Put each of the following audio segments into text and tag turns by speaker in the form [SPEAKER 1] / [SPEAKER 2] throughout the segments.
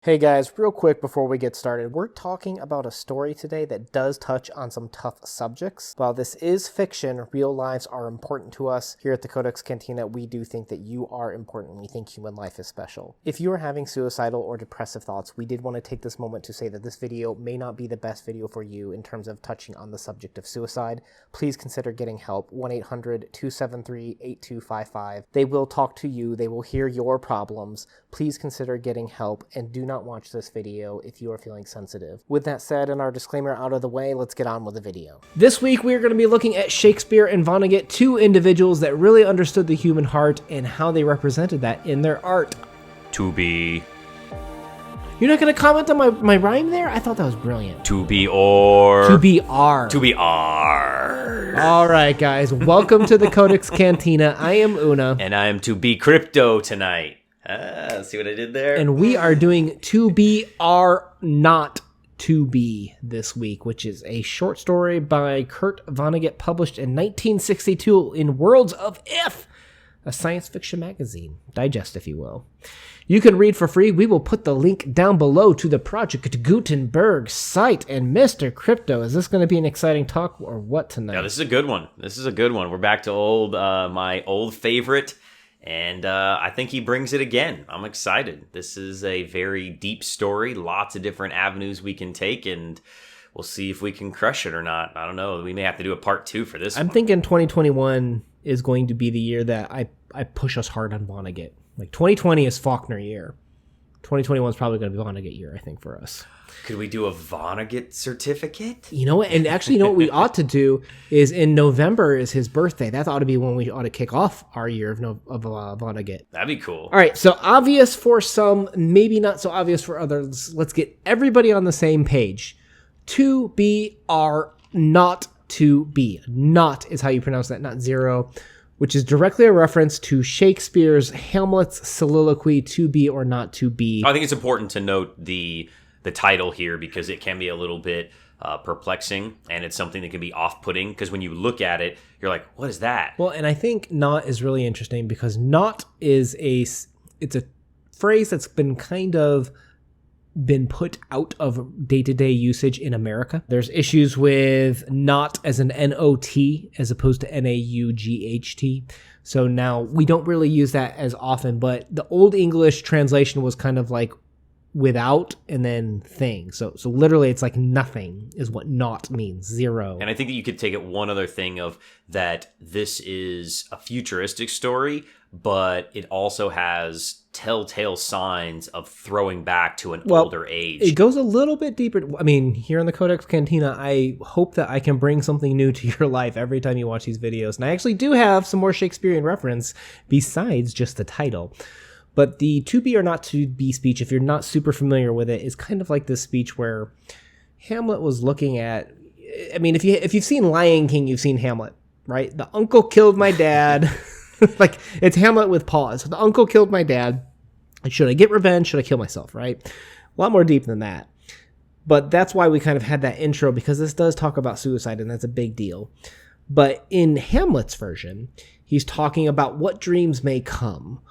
[SPEAKER 1] Hey guys, real quick before we get started, we're talking about a story today that does touch on some tough subjects. While this is fiction, real lives are important to us. Here at the CodeX Cantina, we do think that you are important. We think human life is special. If you are having suicidal or depressive thoughts, we did want to take this moment to say that this video may not be the best video for you in terms of touching on the subject of suicide. Please consider getting help. 1-800-273-8255. They will talk to you. They will hear your problems. Please consider getting help and do not watch this video if you are feeling sensitive. With that said and our disclaimer out of the way, let's get on with the video. This week we are going to be looking at Shakespeare and Vonnegut, two individuals that really understood the human heart and how they represented that in their art.
[SPEAKER 2] 2B.
[SPEAKER 1] You're not going to comment on my rhyme there? I thought that was brilliant.
[SPEAKER 2] 2B or...
[SPEAKER 1] 2BR.
[SPEAKER 2] 2BR.
[SPEAKER 1] All right, guys. Welcome to the Codex Cantina. I am Una.
[SPEAKER 2] And I am 2B Crypto tonight. See what I did there?
[SPEAKER 1] And we are doing 2BR not 2B this week, which is a short story by Kurt Vonnegut published in 1962 in Worlds of If, a science fiction magazine. Digest, if you will. You can read for free. We will put the link down below to the Project Gutenberg site. And Mr. Crypto, is this going to be an exciting talk or what tonight?
[SPEAKER 2] Yeah, this is a good one. We're back to my old favorite. And I think he brings it again. I'm excited. This is a very deep story. Lots of different avenues we can take, and we'll see if we can crush it or not. I don't know. We may have to do a part 2 for this one.
[SPEAKER 1] I'm thinking 2021 is going to be the year that I push us hard on Vonnegut. Like 2020 is Faulkner year. 2021 is probably going to be Vonnegut year, I think, for us.
[SPEAKER 2] Could we do a Vonnegut certificate?
[SPEAKER 1] You know what? And actually, you know what we ought to do is in November is his birthday. That ought to be when we ought to kick off our year of Vonnegut.
[SPEAKER 2] That'd be cool.
[SPEAKER 1] All right. So obvious for some, maybe not so obvious for others. Let's get everybody on the same page. 2BR not 2B. Not is how you pronounce that, not zero, which is directly a reference to Shakespeare's Hamlet's soliloquy, 2B or not 2B.
[SPEAKER 2] I think it's important to note the title here because it can be a little bit perplexing, and it's something that can be off-putting because when you look at it, you're like, what is that?
[SPEAKER 1] Well, and I think not is really interesting because not is it's a phrase that's been put out of day-to-day usage in America. There's issues with not as an N-O-T as opposed to N-A-U-G-H-T. So now we don't really use that as often, but the Old English translation was kind of like without and then thing. So literally it's like nothing is what not means, zero.
[SPEAKER 2] And I think that you could take it one other thing of that this is a futuristic story, but it also has telltale signs of throwing back to an older age.
[SPEAKER 1] It goes a little bit deeper. I mean, here in the Codex Cantina, I hope that I can bring something new to your life every time you watch these videos. And I actually do have some more Shakespearean reference besides just the title. But the 2B or not 2B speech, if you're not super familiar with it, is kind of like this speech where Hamlet was looking at, I mean, if you've seen Lion King, you've seen Hamlet, right? The uncle killed my dad. Like, it's Hamlet with pause. The uncle killed my dad. Should I get revenge? Should I kill myself, right? A lot more deep than that. But that's why we kind of had that intro, because this does talk about suicide, and that's a big deal. But in Hamlet's version, he's talking about what dreams may come.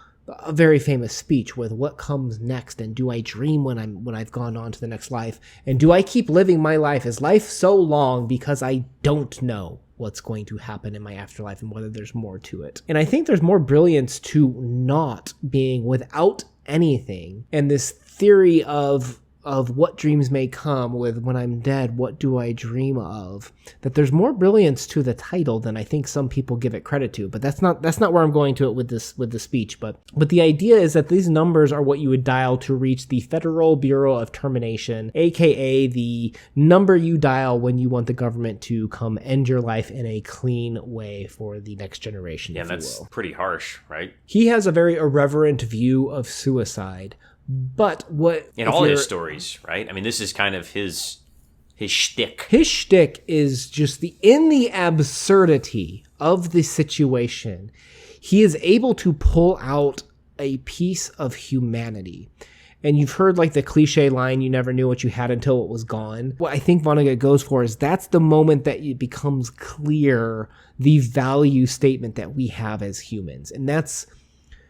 [SPEAKER 1] A very famous speech with what comes next, and do I dream when I've gone on to the next life, and do I keep living my life? Is life so long because I don't know what's going to happen in my afterlife and whether there's more to it? And I think there's more brilliance to not being without anything, and this theory of what dreams may come with when I'm dead, what do I dream of? That there's more brilliance to the title than I think some people give it credit to. But that's not where I'm going to it with the speech. But the idea is that these numbers are what you would dial to reach the Federal Bureau of Termination, aka the number you dial when you want the government to come end your life in a clean way for the next generation.
[SPEAKER 2] Yeah, that's pretty harsh, right?
[SPEAKER 1] He has a very irreverent view of suicide. But what
[SPEAKER 2] in all his stories, right? I mean, this is kind of his shtick.
[SPEAKER 1] His shtick is just in the absurdity of the situation, he is able to pull out a piece of humanity. And you've heard like the cliche line, you never knew what you had until it was gone. What I think Vonnegut goes for is that's the moment that it becomes clear the value statement that we have as humans. And that's,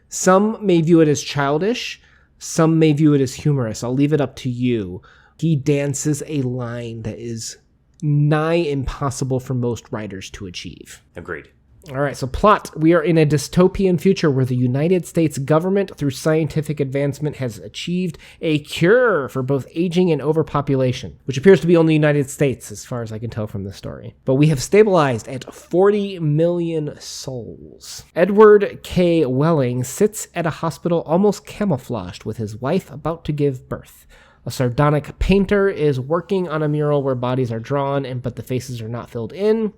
[SPEAKER 1] some may view it as childish. Some may view it as humorous. I'll leave it up to you. He dances a line that is nigh impossible for most writers to achieve.
[SPEAKER 2] Agreed.
[SPEAKER 1] All right, so plot. We are in a dystopian future where the United States government, through scientific advancement, has achieved a cure for both aging and overpopulation, which appears to be only the United States, as far as I can tell from the story. But we have stabilized at 40 million souls. Edward K. Welling sits at a hospital almost camouflaged with his wife about to give birth. A sardonic painter is working on a mural where bodies are drawn, but the faces are not filled in.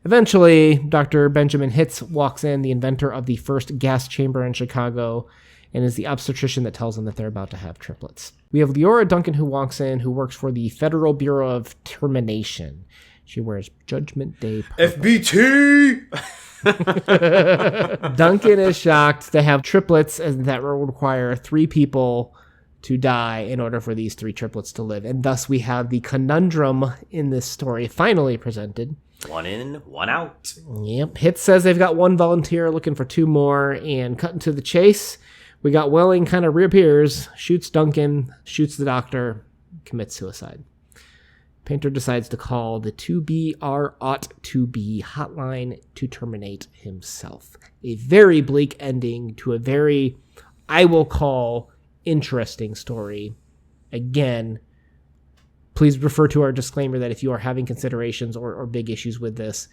[SPEAKER 1] Eventually, Dr. Benjamin Hitz walks in, the inventor of the first gas chamber in Chicago, and is the obstetrician that tells them that they're about to have triplets. We have Leora Duncan who walks in, who works for the Federal Bureau of Termination. She wears Judgment Day purple.
[SPEAKER 2] FBT!
[SPEAKER 1] Duncan is shocked to have triplets, and that will require 3 people to die in order for these 3 triplets to live. And thus we have the conundrum in this story finally presented.
[SPEAKER 2] 1 in, 1 out.
[SPEAKER 1] Yep. Hitz says they've got 1 volunteer looking for 2 more, and cutting to the chase, we got Welling kind of reappears, shoots Duncan, shoots the doctor, commits suicide. Painter decides to call the 2BR02B hotline to terminate himself. A very bleak ending to a very, I will call, interesting story. Again, please refer to our disclaimer that if you are having considerations or big issues with this,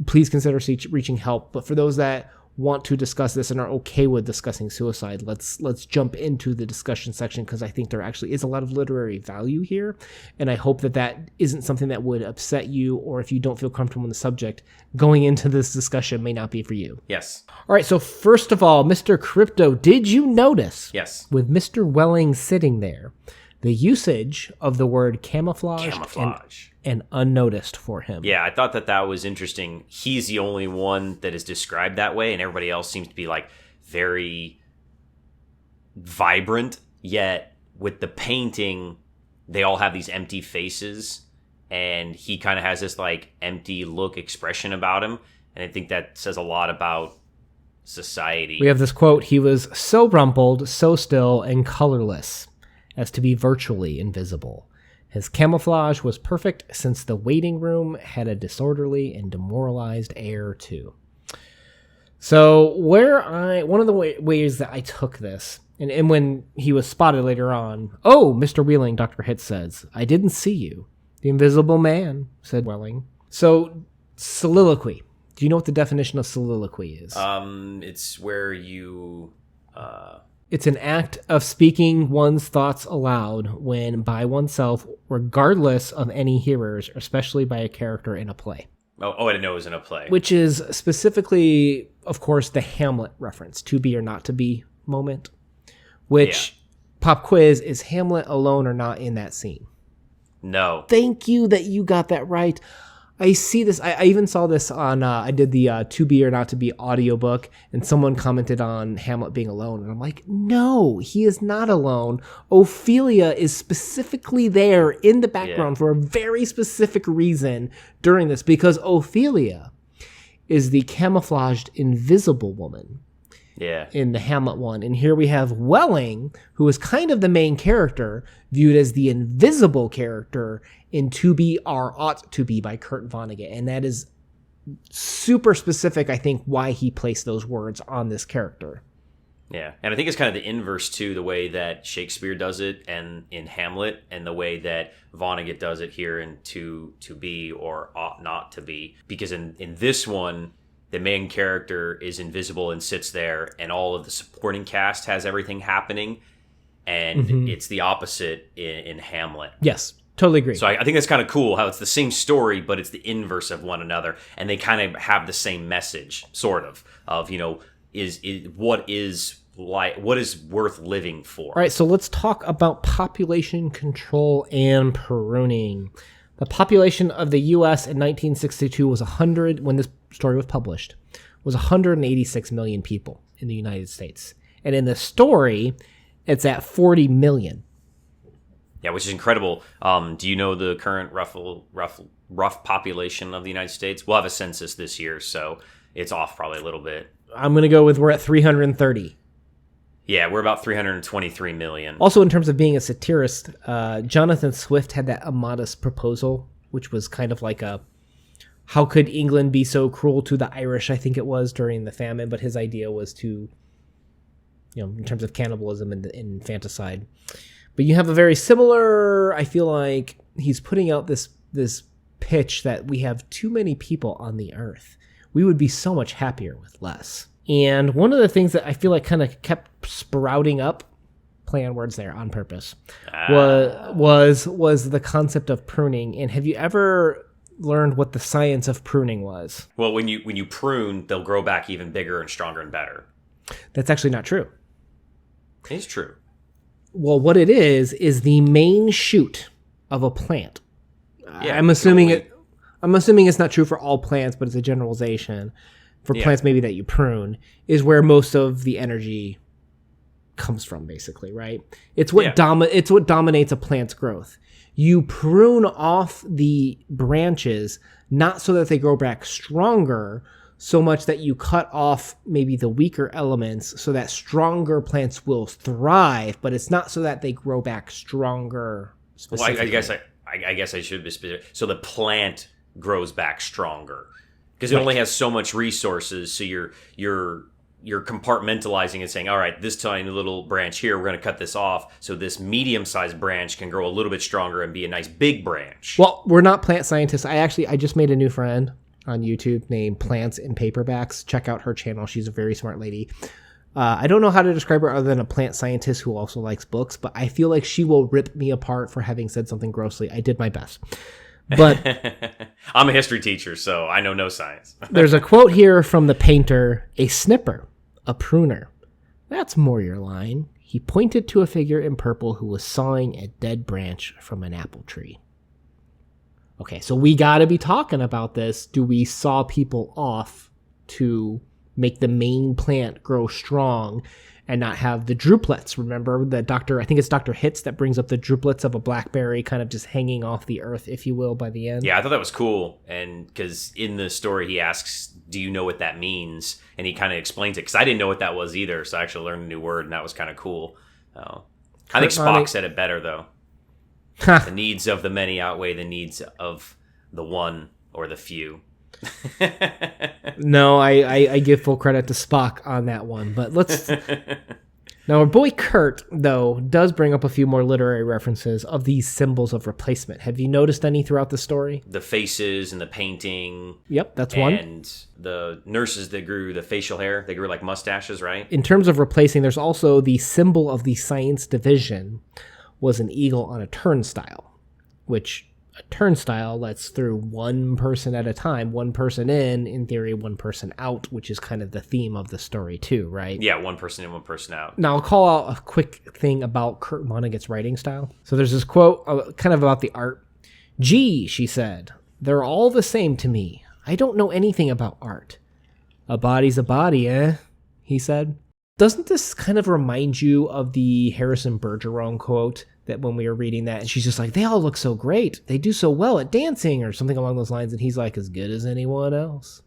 [SPEAKER 1] please consider reaching help. But for those that want to discuss this and are okay with discussing suicide, let's jump into the discussion section, because I think there actually is a lot of literary value here, and I hope that isn't something that would upset you, or if you don't feel comfortable in the subject, going into this discussion may not be for you.
[SPEAKER 2] Yes.
[SPEAKER 1] All right, so first of all, Mr. Crypto, did you notice?
[SPEAKER 2] Yes.
[SPEAKER 1] With Mr. Welling sitting there, the usage of the word camouflage. And unnoticed for him.
[SPEAKER 2] Yeah, I thought that was interesting. He's the only one that is described that way, and everybody else seems to be like very vibrant, yet with the painting, they all have these empty faces, and he kind of has this like empty look expression about him, and I think that says a lot about society.
[SPEAKER 1] We have this quote: "He was so rumpled, so still, and colorless as to be virtually invisible. His camouflage was perfect, since the waiting room had a disorderly and demoralized air too." So one of the ways that I took this, and when he was spotted later on, "Oh, Mr. Wheeling," Dr. Hitz says, "I didn't see you." "The invisible man," said Welling. So, soliloquy. Do you know what the definition of soliloquy is?
[SPEAKER 2] It's where you...
[SPEAKER 1] It's an act of speaking one's thoughts aloud when by oneself, regardless of any hearers, especially by a character in a play.
[SPEAKER 2] Oh, I didn't know it was in a play.
[SPEAKER 1] Which is specifically, of course, the Hamlet reference, to be or not to be moment. Which, pop quiz, is Hamlet alone or not in that scene?
[SPEAKER 2] No.
[SPEAKER 1] Thank you that you got that right. I see this. I even saw this on, I did the 2BR02B audiobook, and someone commented on Hamlet being alone. And I'm like, no, he is not alone. Ophelia is specifically there in the background for a very specific reason during this, because Ophelia is the camouflaged invisible woman.
[SPEAKER 2] Yeah.
[SPEAKER 1] In the Hamlet one. And here we have Welling, who is kind of the main character, viewed as the invisible character in 2BR02B by Kurt Vonnegut. And that is super specific, I think, why he placed those words on this character.
[SPEAKER 2] Yeah. And I think it's kind of the inverse, too, the way that Shakespeare does it and in Hamlet, and the way that Vonnegut does it here in 2B or Ought Not to Be. Because in this one, the main character is invisible and sits there, and all of the supporting cast has everything happening, and it's the opposite in Hamlet.
[SPEAKER 1] Yes, totally agree.
[SPEAKER 2] So I think that's kind of cool how it's the same story, but it's the inverse of one another, and they kind of have the same message, sort of what is worth living for.
[SPEAKER 1] All right, so let's talk about population control and pruning. The population of the U.S. in 1962 was 100, when this story was published, was 186 million people in the United States. And in the story, it's at 40 million.
[SPEAKER 2] Yeah, which is incredible. Do you know the current rough population of the United States? We'll have a census this year, so it's off probably a little bit.
[SPEAKER 1] I'm going to go with we're at 330.
[SPEAKER 2] Yeah, we're about 323 million.
[SPEAKER 1] Also, in terms of being a satirist, Jonathan Swift had that immodest proposal, which was kind of like a, how could England be so cruel to the Irish, I think it was, during the famine, but his idea was to, in terms of cannibalism and infanticide. But you have a very similar, I feel like he's putting out this pitch that we have too many people on the earth. We would be so much happier with less. And one of the things that I feel like kind of kept sprouting up, play on words there on purpose, was the concept of pruning. And have you ever learned what the science of pruning was?
[SPEAKER 2] Well, when you prune, they'll grow back even bigger and stronger and better.
[SPEAKER 1] That's actually not true.
[SPEAKER 2] It's true.
[SPEAKER 1] Well, what it is the main shoot of a plant.
[SPEAKER 2] Yeah,
[SPEAKER 1] I'm assuming it's not true for all plants, but it's a generalization. For plants maybe that you prune, is where most of the energy comes from, basically, right? It's what it's what dominates a plant's growth. You prune off the branches not so that they grow back stronger, so much that you cut off maybe the weaker elements so that stronger plants will thrive, but it's not so that they grow back stronger specifically.
[SPEAKER 2] Well, I guess I should be specific. So the plant grows back stronger. Because it only has so much resources, so you're compartmentalizing and saying, all right, this tiny little branch here, we're going to cut this off, so this medium-sized branch can grow a little bit stronger and be a nice big branch.
[SPEAKER 1] Well, we're not plant scientists. I just made a new friend on YouTube named Plants in Paperbacks. Check out her channel. She's a very smart lady. I don't know how to describe her other than a plant scientist who also likes books, but I feel like she will rip me apart for having said something grossly. I did my best. But
[SPEAKER 2] I'm a history teacher, so I know no science.
[SPEAKER 1] There's a quote here from the painter, a snipper, a pruner. That's more your line. He pointed to a figure in purple who was sawing a dead branch from an apple tree. Okay, so we got to be talking about this. Do we saw people off to make the main plant grow strong and not have the drupelets? Remember the I think it's Dr. Hitz that brings up the drupelets of a blackberry kind of just hanging off the earth, if you will, by the end.
[SPEAKER 2] Yeah, I thought that was cool. And because in the story, he asks, do you know what that means? And he kind of explains it, because I didn't know what that was either. So I actually learned a new word, and that was kind of cool. I think Spock said it better, though. The needs of the many outweigh the needs of the one or the few.
[SPEAKER 1] No, I give full credit to Spock on that one, but let's... Now, our boy Kurt, though, does bring up a few more literary references of these symbols of replacement. Have you noticed any throughout the story?
[SPEAKER 2] The faces and the painting.
[SPEAKER 1] Yep, that's one.
[SPEAKER 2] And the nurses that grew the facial hair, they grew like mustaches, right?
[SPEAKER 1] In terms of replacing, there's also the symbol of the science division was an eagle on a turnstile, which... a turnstile lets through one person at a time, one person in theory, one person out, which is kind of the theme of the story too, right?
[SPEAKER 2] Yeah, one person in, one person out.
[SPEAKER 1] Now, I'll call out a quick thing about Kurt Vonnegut's writing style. So there's this quote kind of about the art. Gee, she said, they're all the same to me. I don't know anything about art. A body's a body, eh? He said. Doesn't this kind of remind you of the Harrison Bergeron quote that when we were reading that, and she's just like, they all look so great. They do so well at dancing or something along those lines. And he's like, as good as anyone else.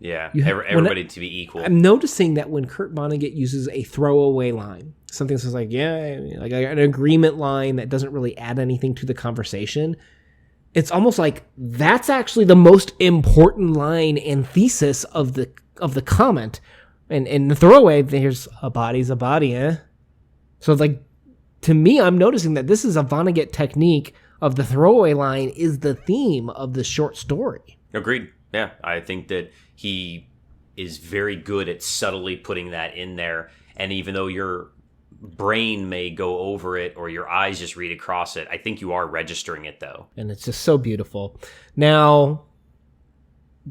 [SPEAKER 2] Yeah, everybody to be equal.
[SPEAKER 1] I'm noticing that when Kurt Vonnegut uses a throwaway line, something that's like, yeah, like an agreement line that doesn't really add anything to the conversation, it's almost like that's actually the most important line and thesis of the comment. And in the throwaway, there's a body's a body, eh? So like, to me, I'm noticing that this is a Vonnegut technique of the throwaway line is the theme of the short story.
[SPEAKER 2] Agreed. Yeah, I think that he is very good at subtly putting that in there. And even though your brain may go over it or your eyes just read across it, I think you are registering it, though.
[SPEAKER 1] And it's just so beautiful. Now,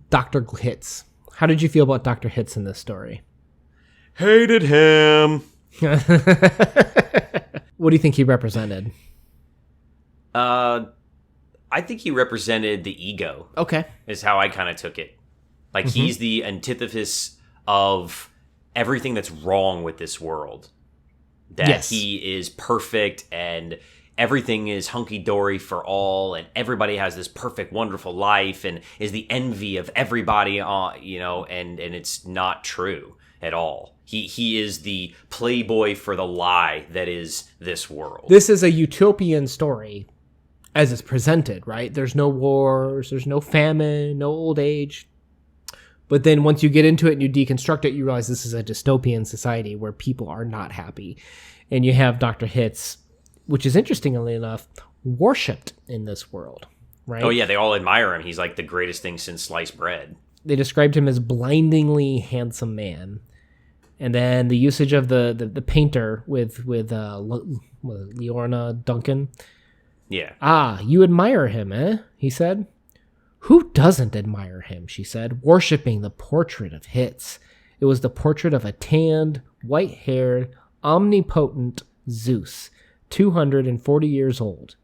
[SPEAKER 1] Dr. Hitz. How did you feel about Dr. Hitz in this story?
[SPEAKER 2] Hated him.
[SPEAKER 1] What do you think he represented?
[SPEAKER 2] I think he represented the ego.
[SPEAKER 1] Okay.
[SPEAKER 2] Is how I kind of took it. Like, he's the antithesis of everything that's wrong with this world. That he is perfect and everything is hunky-dory for all and everybody has this perfect, wonderful life and is the envy of everybody, and it's not true at all. He is the playboy for the lie that is this world.
[SPEAKER 1] This is a utopian story as it's presented, right? There's no wars, there's no famine, no old age. But then once you get into it and you deconstruct it, you realize this is a dystopian society where people are not happy. And you have Dr. Hitz, which is interestingly enough, worshipped in this world, right?
[SPEAKER 2] Oh, yeah, they all admire him. He's like the greatest thing since sliced bread.
[SPEAKER 1] They described him as blindingly handsome man. And then the usage of the painter with Leorna Duncan.
[SPEAKER 2] Yeah.
[SPEAKER 1] Ah, you admire him, eh? He said. Who doesn't admire him, she said, worshipping the portrait of Hitz. It was the portrait of a tanned, white-haired, omnipotent Zeus, 240 years old.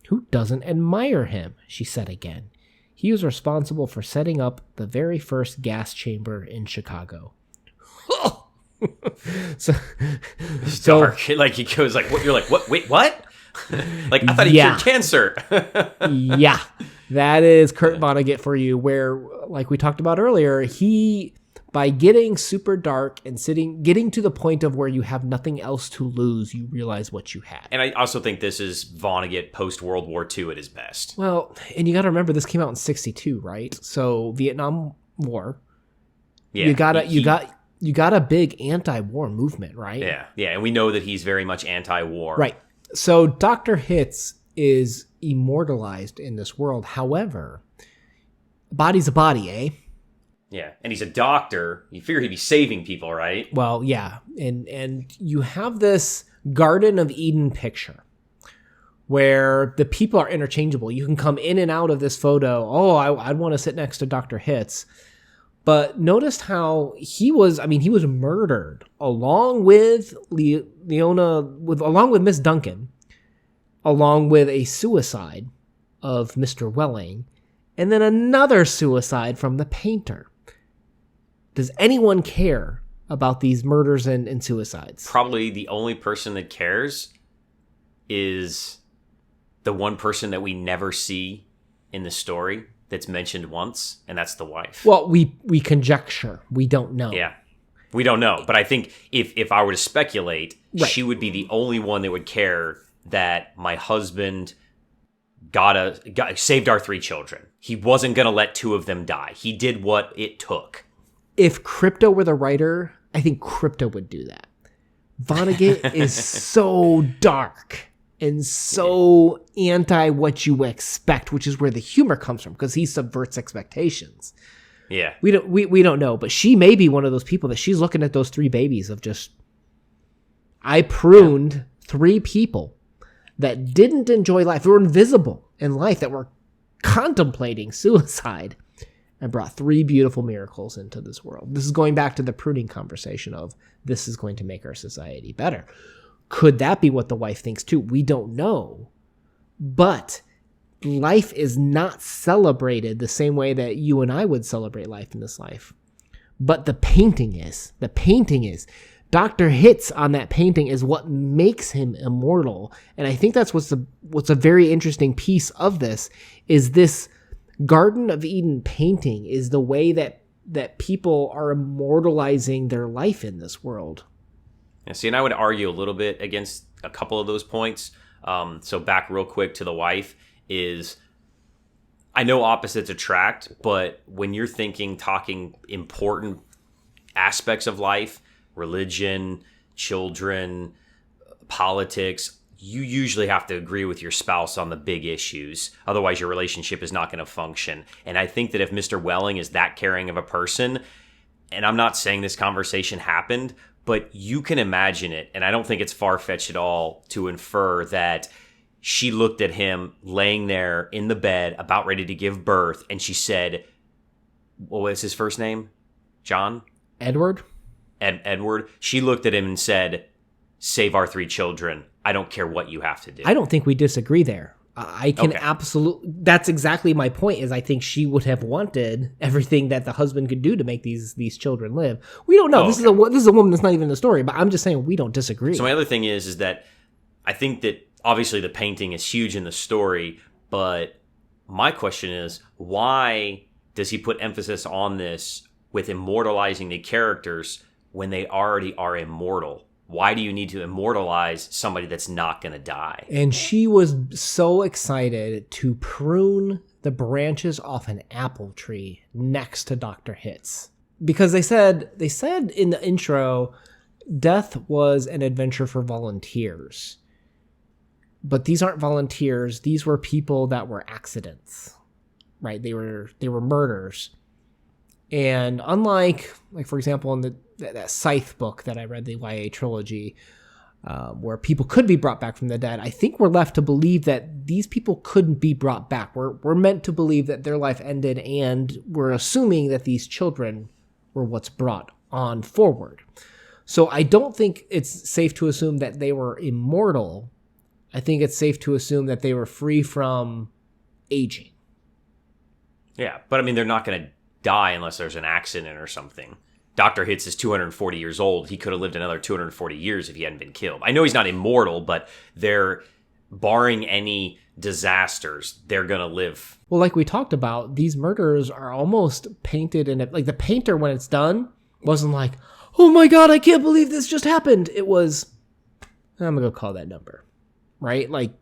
[SPEAKER 1] Who doesn't admire him, she said again. He was responsible for setting up the very first gas chamber in Chicago. so
[SPEAKER 2] Dark. Like he goes like, what? You're like, what? Wait, what? Like, I thought he cured cancer.
[SPEAKER 1] Yeah. That is Kurt Vonnegut for you, where, like we talked about earlier, he, by getting super dark and getting to the point of where you have nothing else to lose, you realize what you had.
[SPEAKER 2] And I also think this is Vonnegut post-World War II at his best.
[SPEAKER 1] Well, and you got to remember, this came out in 1962, right? So Vietnam War. Yeah. You got a big anti-war movement, right?
[SPEAKER 2] Yeah. Yeah. And we know that he's very much anti-war.
[SPEAKER 1] Right. So Dr. Hitz is immortalized in this world. However, a body's a body, eh?
[SPEAKER 2] Yeah, and he's a doctor. You figure he'd be saving people, right?
[SPEAKER 1] Well, yeah. And you have this Garden of Eden picture where the people are interchangeable. You can come in and out of this photo. Oh, I'd want to sit next to Dr. Hitz. But notice how he was murdered along with along with Miss Duncan, along with a suicide of Mr. Welling, and then another suicide from the painter. Does anyone care about these murders and suicides?
[SPEAKER 2] Probably the only person that cares is the one person that we never see in the story that's mentioned once, and that's the wife.
[SPEAKER 1] Well, we conjecture. We don't know.
[SPEAKER 2] Yeah. We don't know. But I think if I were to speculate,
[SPEAKER 1] right,
[SPEAKER 2] she would be the only one that would care that my husband saved our 3 children. He wasn't going to let 2 of them die. He did what it took.
[SPEAKER 1] If Crypto were the writer, I think Crypto would do that. Vonnegut is so dark and so anti what you expect, which is where the humor comes from, because he subverts expectations.
[SPEAKER 2] Yeah.
[SPEAKER 1] We don't know, but she may be one of those people that she's looking at those 3 babies of just, I pruned 3 people that didn't enjoy life, that were invisible in life, that were contemplating suicide, and brought 3 beautiful miracles into this world. This is going back to the pruning conversation of, this is going to make our society better. Could that be what the wife thinks too? We don't know. But life is not celebrated the same way that you and I would celebrate life in this life. But the painting is. The painting is. Dr. Hitz on that painting is what makes him immortal. And I think that's what's a very interesting piece of this, is this Garden of Eden painting is the way that people are immortalizing their life in this world.
[SPEAKER 2] Yeah, see, and I would argue a little bit against a couple of those points. So back real quick to the wife is, I know opposites attract, but when you're talking important aspects of life, religion, children, politics, you usually have to agree with your spouse on the big issues. Otherwise, your relationship is not going to function. And I think that if Mr. Welling is that caring of a person, and I'm not saying this conversation happened, but you can imagine it, and I don't think it's far-fetched at all to infer that she looked at him laying there in the bed about ready to give birth, and she said, what was his first name? John?
[SPEAKER 1] Edward?
[SPEAKER 2] Edward. She looked at him and said, save our 3 children. I don't care what you have to do.
[SPEAKER 1] I don't think we disagree there. I can absolutely... That's exactly my point, is I think she would have wanted everything that the husband could do to make these children live. We don't know. This is a woman that's not even in the story, but I'm just saying we don't disagree.
[SPEAKER 2] So my other thing is that I think that obviously the painting is huge in the story, but my question is, why does he put emphasis on this with immortalizing the characters when they already are immortal? Why do you need to immortalize somebody that's not going to die?
[SPEAKER 1] And she was so excited to prune the branches off an apple tree next to Dr. Hitz. Because they said in the intro, death was an adventure for volunteers. But these aren't volunteers. These were people that were accidents, right? They were murders. And unlike, like, for example, in that Scythe book that I read, the YA trilogy, where people could be brought back from the dead, I think we're left to believe that these people couldn't be brought back. We're meant to believe that their life ended, and we're assuming that these children were what's brought on forward. So I don't think it's safe to assume that they were immortal. I think it's safe to assume that they were free from aging.
[SPEAKER 2] Yeah, but I mean, they're not going to die unless there's an accident or something. Dr. Hitz is 240 years old. He could have lived another 240 years if he hadn't been killed. I know he's not immortal, but they're, barring any disasters, they're going to live.
[SPEAKER 1] Well, like we talked about, these murders are almost painted in it. Like the painter, when it's done, wasn't like, oh my God, I can't believe this just happened. It was, I'm going to go call that number, right? Like,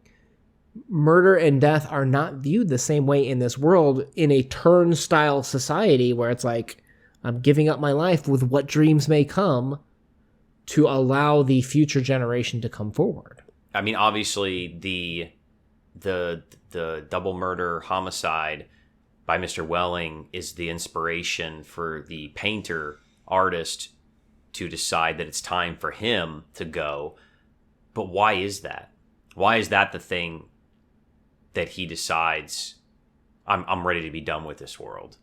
[SPEAKER 1] murder and death are not viewed the same way in this world, in a turnstile society where it's like, I'm giving up my life with what dreams may come to allow the future generation to come forward.
[SPEAKER 2] I mean, obviously, the double murder homicide by Mr. Welling is the inspiration for the painter artist to decide that it's time for him to go. But why is that? Why is that the thing that he decides, I'm ready to be done with this world?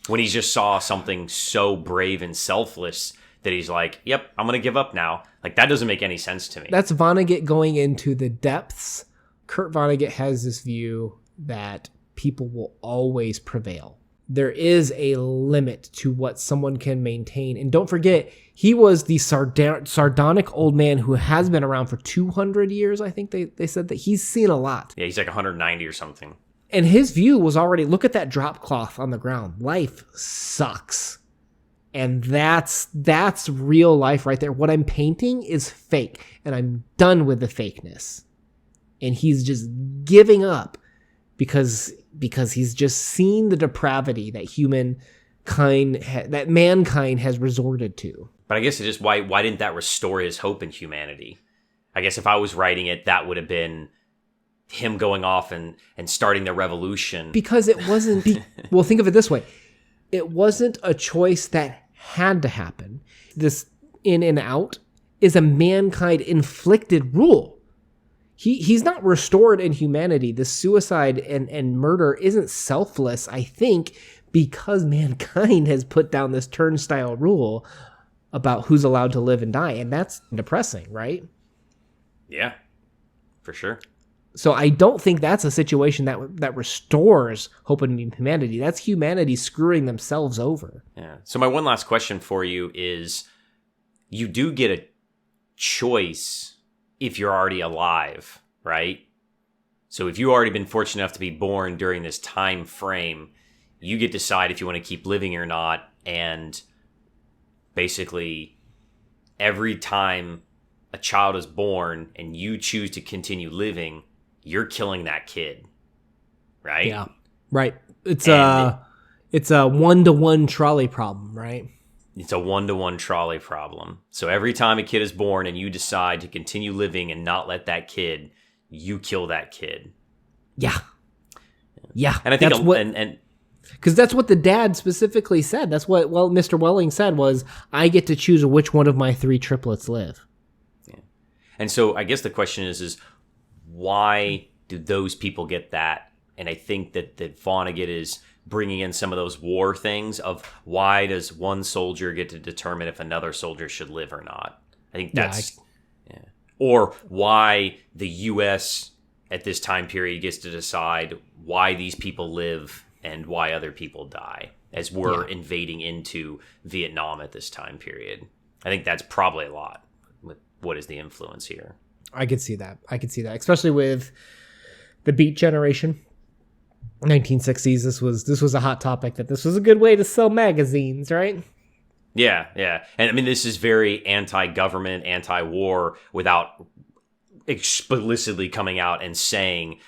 [SPEAKER 2] When he just saw something so brave and selfless that he's like, yep, I'm going to give up now. Like, that doesn't make any sense to me.
[SPEAKER 1] That's Vonnegut going into the depths. Kurt Vonnegut has this view that people will always prevail. There is a limit to what someone can maintain. And don't forget, he was the sardonic old man who has been around for 200 years. I think they said that he's seen a lot.
[SPEAKER 2] Yeah, he's like 190 or something.
[SPEAKER 1] And his view was already, look at that drop cloth on the ground. Life sucks. And that's real life right there. What I'm painting is fake, and I'm done with the fakeness. And he's just giving up because he's just seen the depravity that that mankind has resorted to.
[SPEAKER 2] But I guess it's just why didn't that restore his hope in humanity? I guess if I was writing it, that would have been him going off and starting the revolution. Because
[SPEAKER 1] it wasn't, well, think of it this way. It wasn't a choice that had to happen. This in and out is a mankind inflicted rule. He's not restored in humanity. The suicide and murder isn't selfless, I think, because mankind has put down this turnstile rule about who's allowed to live and die. And that's depressing, right?
[SPEAKER 2] Yeah, for sure.
[SPEAKER 1] So I don't think that's a situation that restores hope in humanity. That's humanity screwing themselves over.
[SPEAKER 2] Yeah. So my one last question for you is, you do get a choice if you're already alive, right? So if you've already been fortunate enough to be born during this time frame, you get to decide if you want to keep living or not. And basically, every time a child is born and you choose to continue living, you're killing that kid, right?
[SPEAKER 1] Yeah, right. It's a 1-to-1 trolley problem, right?
[SPEAKER 2] It's a 1-to-1 trolley problem. So every time a kid is born and you decide to continue living and not let that kid, you kill that kid.
[SPEAKER 1] Yeah. Yeah.
[SPEAKER 2] And I think
[SPEAKER 1] because that's what the dad specifically said. That's what Mr. Welling said was, I get to choose which one of my 3 triplets live.
[SPEAKER 2] Yeah. And so I guess the question is why do those people get that? And I think that Vonnegut is bringing in some of those war things of why does one soldier get to determine if another soldier should live or not? I think that's... Yeah. Or why the U.S. at this time period gets to decide why these people live and why other people die as we're invading into Vietnam at this time period. I think that's probably a lot with what is the influence here.
[SPEAKER 1] I could see that. Especially with the Beat generation. 1960s, this was a hot topic, that this was a good way to sell magazines, right?
[SPEAKER 2] Yeah, yeah. And I mean, this is very anti-government, anti-war without explicitly coming out and saying,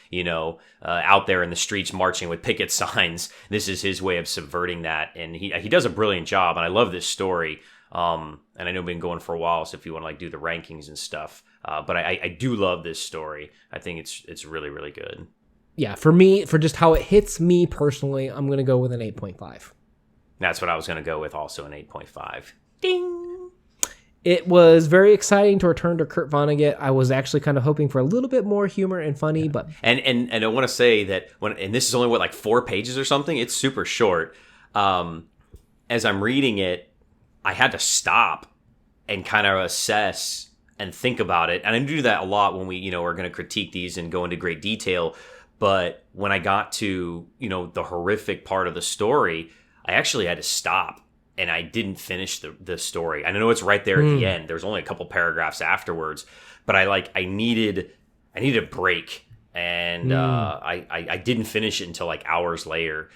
[SPEAKER 2] out there in the streets marching with picket signs. This is his way of subverting that. And he does a brilliant job. And I love this story. And I know we've been going for a while, so if you want to like do the rankings and stuff. But I do love this story. I think it's really, really good.
[SPEAKER 1] Yeah, for me, for just how it hits me personally, I'm going to go with an 8.5.
[SPEAKER 2] That's what I was going to go with, also an 8.5. Ding!
[SPEAKER 1] It was very exciting to return to Kurt Vonnegut. I was actually kind of hoping for a little bit more humor and funny, but...
[SPEAKER 2] And I want to say that, and this is only, like 4 pages or something? It's super short. As I'm reading it, I had to stop and kind of assess and think about it. And I do that a lot when we, are going to critique these and go into great detail. But when I got to, the horrific part of the story, I actually had to stop and I didn't finish the story. I know it's right there at the end. There's only a couple paragraphs afterwards, but I needed a break, and I didn't finish it until like hours later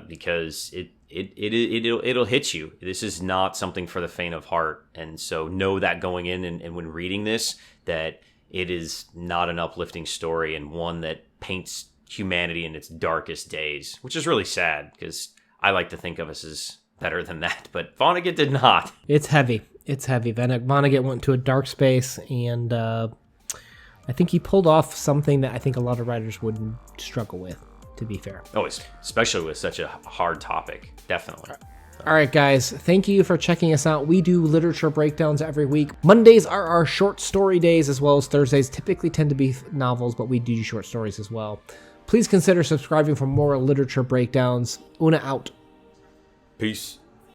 [SPEAKER 2] because it'll hit you. This is not something for the faint of heart, and so know that going in and when reading this, that it is not an uplifting story and one that paints humanity in its darkest days, which is really sad because I like to think of us as better than that, but Vonnegut did not.
[SPEAKER 1] It's heavy. Vonnegut went to a dark space, and I think he pulled off something that I think a lot of writers wouldn't struggle with, to be fair.
[SPEAKER 2] Oh, especially with such a hard topic. Definitely.
[SPEAKER 1] All right, guys, thank you for checking us out. We do literature breakdowns every week. Mondays are our short story days, as well as Thursdays typically tend to be novels, but we do short stories as well. Please consider subscribing for more literature breakdowns. Una out.
[SPEAKER 2] Peace.